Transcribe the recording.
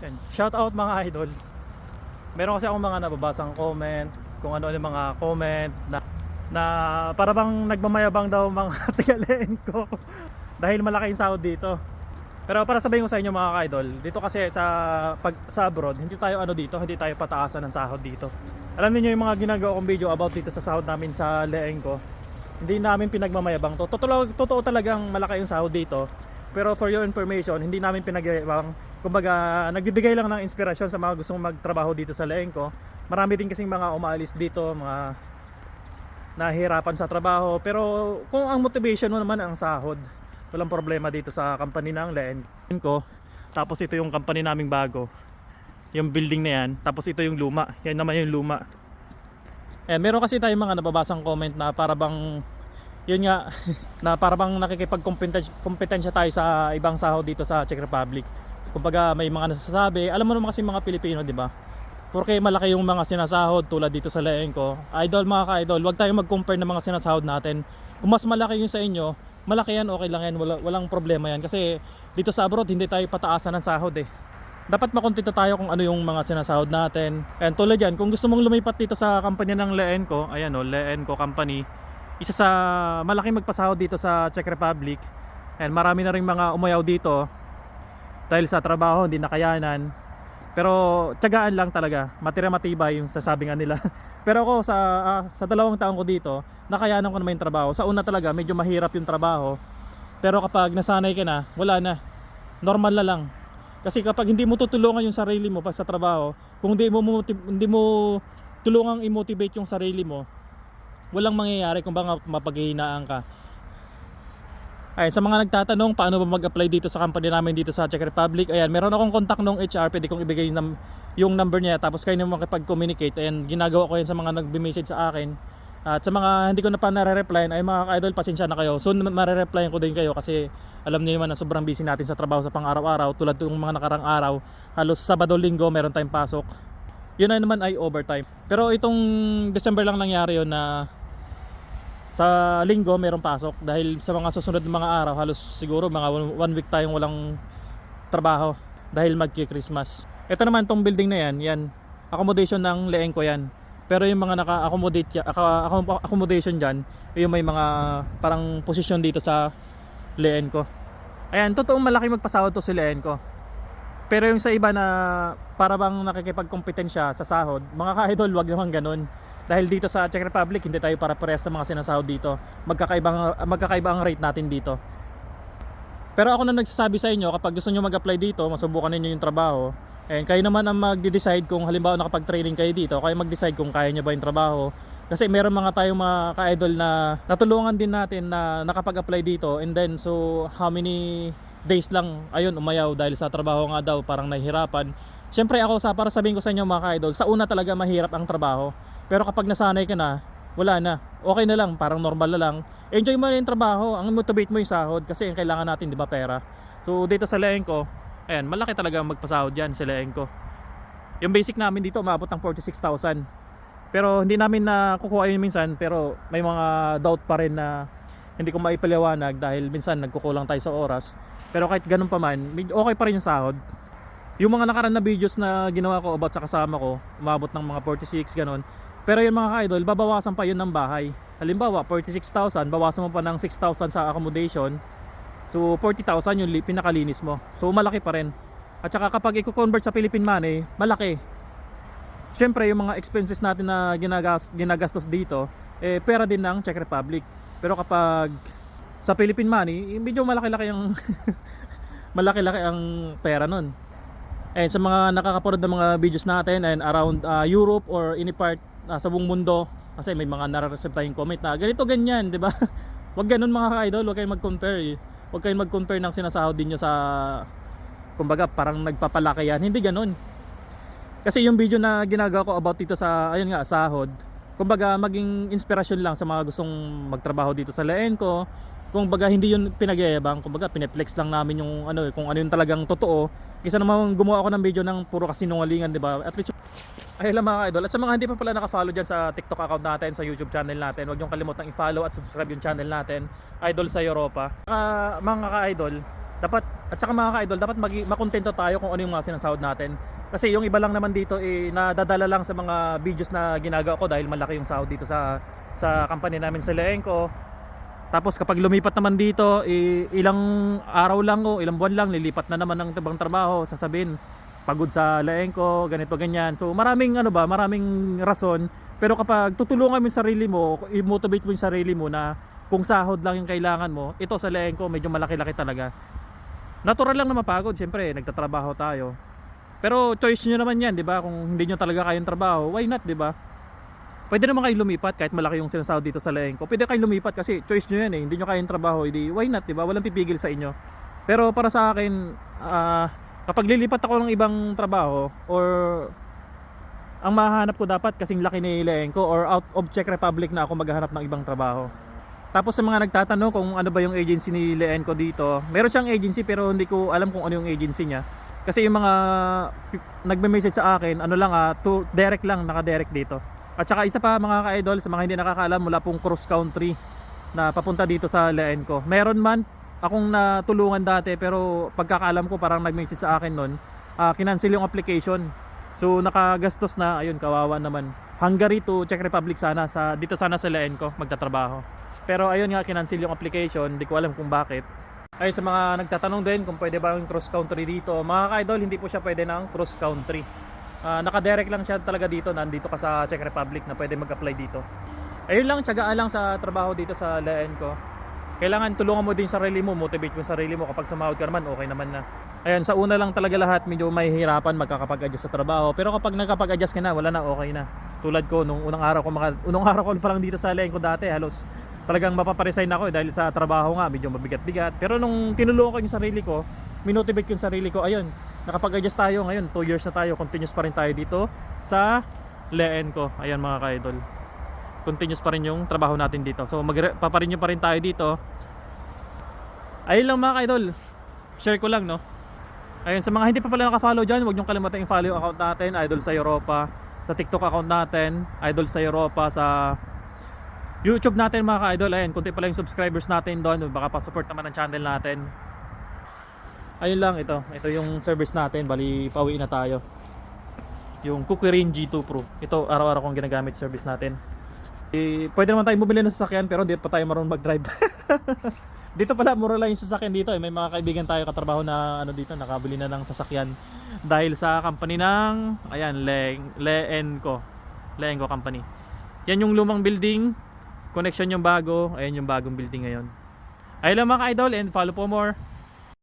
Yan. Shout out mga idol. Meron kasi akong mga nababasang comment, kung ano yung mga comment na para bang nagmamayabang daw mga tigaleen ko dahil malaki yung sahod dito. Pero para sabihin ko sa inyo mga idol, dito kasi sa abroad, hindi tayo hindi tayo pataasan ng sahod dito. Alam niyo yung mga ginagawa kong video about dito sa sahod namin sa leeng ko. Hindi namin pinagmamayabang to. Totoo talagang malaki yung sahod dito. Pero for your information, hindi namin pinagmamayabang. Kumbaga, nagbibigay lang ng inspirasyon sa mga gustong magtrabaho dito sa leeng ko. Marami din kasing mga umaalis dito, mga nahihirapan sa trabaho. Pero kung ang motivation mo naman ang sahod, walang problema dito sa company ng leeng ko. Tapos ito yung company naming bago, yung building na yan. Tapos ito yung luma, yan naman yung luma. Meron kasi tayong mga nababasang comment na para bang yun nga na para bang nakikipagkompetensya tayo sa ibang sahod dito sa Czech Republic. Kumbaga may mga nasasabi, alam mo naman kasi mga Pilipino, di ba? Porque malaki yung mga sinasahod tulad dito sa leeng ko. Idol, mga ka-idol, wag tayong mag-compare ng mga sinasahod natin. Kung mas malaki yung sa inyo, malaki yan, okay lang yan, walang problema yan. Kasi dito sa abroad, hindi tayo pataasan ng sahod eh. Dapat makontento tayo kung ano yung mga sinasahod natin. And tulad yan, kung gusto mong lumipat dito sa company ng Leenco, ayan o, Leenco Company, isa sa malaking magpasahod dito sa Czech Republic. And marami na rin mga umayaw dito dahil sa trabaho, hindi nakayanan. Pero tiyagaan lang talaga, matibay yung sasabi nga nila. Pero ako sa 2 taon ko dito, nakayanan ko naman yung trabaho. Sa una talaga, medyo mahirap yung trabaho. Pero kapag nasanay ka na, wala na. Normal na lang. Kasi kapag hindi mo tutulungan yung sarili mo pa sa trabaho, kung hindi mo tulungang i-motivate yung sarili mo, walang mangyayari kung baka mapaghihinaan ka. Ay, sa mga nagtatanong paano ba mag-apply dito sa company namin dito sa Czech Republic, ayan, meron akong contact nung HR, pwede kong ibigay yung number niya, tapos kayo naman makipag-communicate. Ayan, ginagawa ko yan sa mga nagbe-message sa akin. At sa mga hindi ko na pa nare-replyan, ay mga ka-idol, pasensya na kayo. Soon mare-replyan ko din kayo kasi alam niyo naman na sobrang busy natin sa trabaho sa pang-araw-araw. Tulad ng mga nakarang araw, halos Sabado, Linggo meron tayong pasok. Yun na naman ay overtime. Pero itong December lang nangyari yun na sa Linggo meron pasok. Dahil sa mga susunod na mga araw, halos siguro mga 1 week tayong walang trabaho dahil magki-Christmas. Ito naman tong building na yan accommodation ng Leenco yan. Pero yung mga accommodation dyan, yung may mga parang posisyon dito sa Leenco. Ayan, totoong malaki magpasahod to si Leenco. Pero yung sa iba na para bang nakikipagkompetensya sa sahod, mga ka-idol, wag naman ganun. Dahil dito sa Czech Republic, hindi tayo para parehas ng mga sinasahod dito. Magkakaiba ang rate natin dito. Pero ako na nagsasabi sa inyo, kapag gusto nyo mag-apply dito, masubukan ninyo yung trabaho. And kayo naman ang magde-decide kung halimbawa nakapag-training kayo dito, kayo mag-decide kung kaya nyo ba yung trabaho. Kasi meron mga tayong mga ka-idol na natulungan din natin na nakapag-apply dito, and then so how many days lang ayun umayaw dahil sa trabaho nga daw parang nahihirapan. Siyempre ako para sabihin ko sa inyo mga ka-idol, sa una talaga mahirap ang trabaho. Pero kapag nasanay ka na, wala na. Okay na lang, parang normal na lang. Enjoy mo na yung trabaho, ang motivate mo yung sahod kasi ang kailangan natin, di ba, pera. So dito sa Leenco, ayan, malaki talaga magpasahod yan sa Leenco. Yung basic namin dito umabot ng 46,000. Pero hindi namin nakukuha yun minsan, pero may mga doubt pa rin na hindi ko maipaliwanag dahil minsan nagkukulang tayo sa oras. Pero kahit ganun pa man, okay pa rin yung sahod. Yung mga nakaraan na videos na ginawa ko about sa kasama ko, umabot ng mga 46 ganun. Pero yung mga ka-idol, babawasan pa yun ng bahay. Halimbawa 46,000, bawasan mo pa ng 6,000 sa accommodation. So 40,000 yung pinakalinis mo. So malaki pa rin. At saka kapag i-convert sa Philippine money, malaki. Siyempre yung mga expenses natin na ginagastos dito, pera din ng Czech Republic. Pero kapag sa Philippine money, medyo malaki-laki ang malaki-laki ang pera nun. And sa mga nakakapanood ng mga videos natin and around Europe or any part sa buong mundo, kasi may mga nare-receive tayong comment na ganito ganyan, di ba? Wag ganun mga ka-idol, wag kayong mag-compare. Wag kayong mag-compare ng sinasahod niyo sa kumbaga parang nagpapalaki yan. Hindi ganun. Kasi yung video na ginagawa ko about dito sa ayun nga sahod, kumbaga maging inspirasyon lang sa mga gustong magtrabaho dito sa Leenco. Kumbaga hindi yun pinagyayabang, kumbaga pineflex lang namin yung ano, kung ano yung talagang totoo. Kaysa naman gumawa ako ng video ng puro kasinungalingan, di ba? At least ay lang mga ka-idol. At sa mga hindi pa pala naka-follow dyan sa TikTok account natin, sa YouTube channel natin, huwag niyong kalimutang i-follow at subscribe yung channel natin, Idol sa Europa. Mga ka-idol, Dapat, at saka mga ka-idol, dapat makontento tayo kung ano yung mga sinasahod natin. Kasi yung iba lang naman dito nadadala lang sa mga videos na ginagawa ko dahil malaki yung sahod dito sa company namin sa Leenco. Tapos kapag lumipat naman dito, ilang araw lang o ilang buwan lang lilipat na naman ng ibang trabaho, sasabihin pagod sa Leenco, ganito ganyan. So maraming maraming rason. Pero kapag tutulungan mo yung sarili mo, i-motivate mo yung sarili mo na kung sahod lang yung kailangan mo, ito sa Leenco medyo malaki-laki talaga. Natural lang na mapagod, siyempre nagtatrabaho tayo. Pero choice nyo naman yan, di ba? Kung hindi nyo talaga kayang trabaho, why not, di ba? Pwede naman kayo lumipat kahit malaki yung sinasahod dito sa Leenco. Pwede kayo lumipat kasi choice nyo yan eh. Hindi nyo kayang trabaho, edi why not, di ba? Walang pipigil sa inyo. Pero para sa akin, kapag lilipat ako ng ibang trabaho or ang mahanap ko dapat kasing laki ni Leenco or out of Czech Republic na ako maghahanap ng ibang trabaho. Tapos sa mga nagtatanong kung ano ba yung agency ni Leenco dito, meron siyang agency pero hindi ko alam kung ano yung agency niya. Kasi yung mga nagme-message sa akin, to direct lang, naka-direct dito. At saka isa pa mga ka-idol, sa mga hindi nakakaalam, mula pong cross country na papunta dito sa Leenco. Meron man akong natulungan dati pero pagkakaalam ko parang nag-message sa akin nun, kinancel yung application. So nakagastos na, ayun, kawawa naman. Hungary to Czech Republic dito sana sa Leenco magtatrabaho. Pero ayun nga, kinancel yung application, hindi ko alam kung bakit. Ayun, sa mga nagtatanong din kung pwede ba yung cross country dito, mga ka-idol, hindi po siya pwede ng cross country. Naka-direct lang siya talaga dito, nandito ka sa Czech Republic na pwede mag-apply dito. Ayun lang, tiyagaan lang sa trabaho dito sa Leenco. Kailangan tulungan mo din sarili mo, motivate mo sarili mo. Kapag sumahod ka naman, okay naman na. Ayan, sa una lang talaga lahat, medyo mahihirapan magkakapag-adjust sa trabaho. Pero kapag nagkapag-adjust ka na, wala na, okay na. Tulad ko, nung unang araw ko pa lang dito sa Leenco dati, halos talagang mapaparesign ako dahil sa trabaho nga, medyo mabigat-bigat. Pero nung tinulungan ko yung sarili ko, minotivate ko yung sarili ko, ayun, nakapag-adjust tayo ngayon, 2 years na tayo, continuous pa rin tayo dito sa Leenco. Ayan mga ka-idol, continuous pa rin yung trabaho natin dito. So paparinyo pa rin tayo dito. Ayun lang mga ka-idol, share ko lang, no. Ayun, sa mga hindi pa pala naka-follow dyan, huwag nyong kalimutan yung follow account natin, Idol sa Europa. Sa TikTok account natin, Idol sa Europa. Sa YouTube natin mga ka-idol, ayun, kunti pala yung subscribers natin doon, baka pa-support naman ang channel natin. Ayun lang, ito yung service natin, bali pauwi na tayo. Yung Kukirin G2 Pro, ito araw-araw kong ginagamit service natin. Pwede naman tayo bumili ng sasakyan pero hindi pa tayo marunong mag-drive. Dito pala mura lang yung sasakyan dito, may mga kaibigan tayo katrabaho na dito, nakabili na ng sasakyan dahil sa company ng Leenco company. Yan yung lumang building, connection yung bago, ayan yung bagong building ngayon. Ayun lang mga ka-idol, and follow for more.